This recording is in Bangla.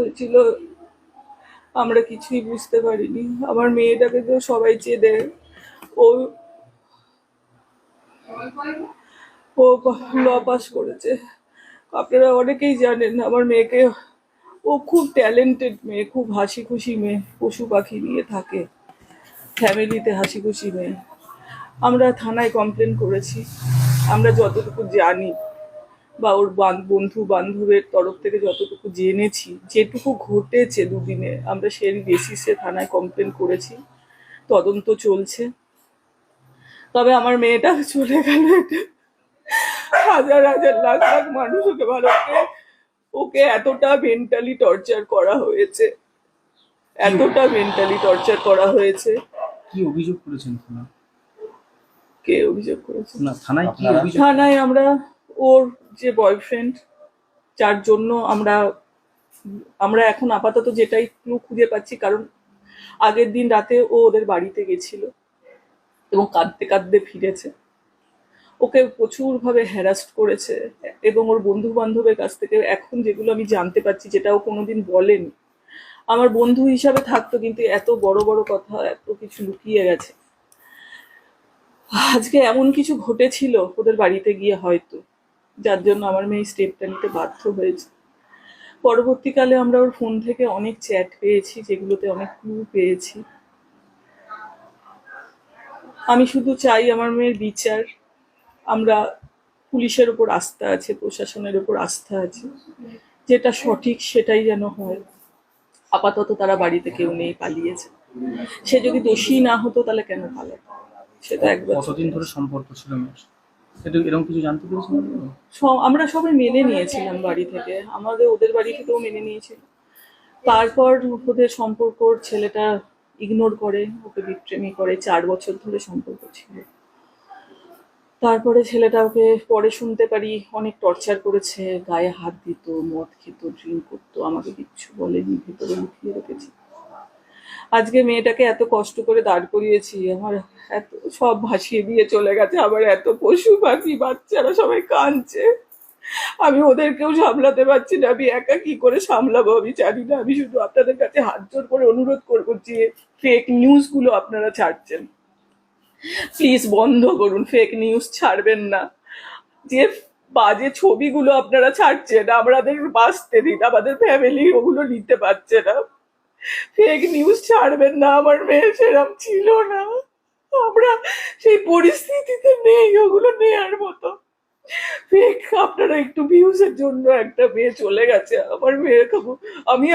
হয়েছিল আমরা কিছুই বুঝতে পারিনি। আমার মেয়েটাকে তো সবাই চেনে। ও ও ল পাস করেছে, আপনারা অনেকেই জানেন আমার মেয়েকে। ও খুব ট্যালেন্টেড মেয়ে, খুব হাসি খুশি মেয়ে, পশু পাখি নিয়ে থাকে, ফ্যামিলিতে হাসি খুশি মেয়ে। আমরা থানায় কমপ্লেন করেছি, আমরা যতটুকু জানি বা ওর বন্ধু বান্ধবের তরফ থেকে যতটুকু জেনেছি, যেটুকু ঘটেছে দুদিনে, আমরা সেই বেসিসে থানায় কমপ্লেন করেছি, তদন্ত চলছে। তবে আমার মেয়েটা চলে গেল, এটা হাজার হাজার লাখ লাখ মানুষ ওকে ভালোকে, ওকে এতটা মেন্টালি টর্চার করা হয়েছে, এতটা মেন্টালি টর্চার করা হয়েছে। কি অভিযোগ করেছেন থানা? কে অভিযোগ করেছে? না, থানায় কি অভিযোগ? থানায় আমরা ওর যে বয়ফ্রেন্ড, যার জন্য আমরা আমরা এখন আপাতত যেটাই ক্লু খুঁজে পাচ্ছি, কারণ আগের দিন রাতে ও ওদের বাড়িতে গেছিল এবং কাঁদতে কাঁদতে ফিরেছে। ওকে প্রচুর ভাবে হ্যারাস্ট করেছে এবং ওর বন্ধু বান্ধবের কাছ থেকে এখন যেগুলো আমি জানতে পারছি, যেটা ও কোনোদিন বলেনি। আমার বন্ধু হিসাবে থাকতো, কিন্তু এত বড় বড় কথা, এত কিছু লুকিয়ে গেছে। আজকে এমন কিছু ঘটেছিল ওদের বাড়িতে গিয়ে হয়তো, যার জন্য আমার মেয়ে স্টেপটা নিতে বাধ্য হয়েছে। পরবর্তীকালে আমরা ওর ফোন থেকে অনেক চ্যাট পেয়েছি, যেগুলোতে অনেক ক্লু পেয়েছি। আমি শুধু চাই আমার মেয়ের বিচার। আমরা পুলিশের ওপর আস্থা আছে, প্রশাসনের ওপর আস্থা আছে, যেটা সঠিক সেটাই যেন হয়। আপাতত তারা বাড়িতে কেউ নেই, পালিয়েছে। সে যদি দোষী না হতো তাহলে কেন পালাতো, সেটা একবার। কতদিন ধরে সম্পর্ক ছিল মেয়ের? সেটা এরকম কিছু জানতে পেরেছেন? আমরা সবাই মেনে নিয়েছিলাম বাড়ি থেকে, আমাদের ওদের বাড়ি থেকেও মেনে নিয়েছিল। তারপর ওদের সম্পর্ক, ছেলেটা ইগনোর করে, ওকে বিট্রেমি করে। 4 বছর ধরে সম্পর্ক ছিল। তারপরে ছেলেটা ওকে পরে শুনতে পারি অনেক টর্চার করেছে, গায়ে হাত দিত, মদ খেত, ড্রিঙ্ক করতো, আমাকে কিচ্ছু বলেনি, ভেতরে লুকিয়ে রেখেছি। আজকে মেয়েটাকে এত কষ্ট করে দাঁড় করিয়েছি, আমার এত সব ভাসিয়ে দিয়ে চলে গেছে। আবার এত পশু পাখি বাচ্চারা সবাই কাঁদছে, আমি ওদেরকেও সামলাতে পারছি না। আমি একা কি করে সামলাবো আমি জানি না। আমি শুধু আপনাদের কাছে হাত জোর করে অনুরোধ করবো যে ফেক নিউজ গুলো আপনারা ছাড়ছেন, প্লিজ বন্ধ করুন। ফেক নিউজ ছাড়বেন না। যে বাজে ছবিগুলো আপনারা ছাড়ছেন, আমাদের বাঁচতে দিন, আমাদের ফ্যামিলি ওগুলো নিতে পারছে না। ফেক নিউজ ছাড়বেন না। আমার মেয়ে সেরকম ছিল না, আমরা সেই পরিস্থিতিতে নেই ওগুলো নেয়ার মতো। ফেক, আপনারা একটু ভিউজের জন্য একটা মেয়ে চলে গেছে, আমার মেয়ে। আমি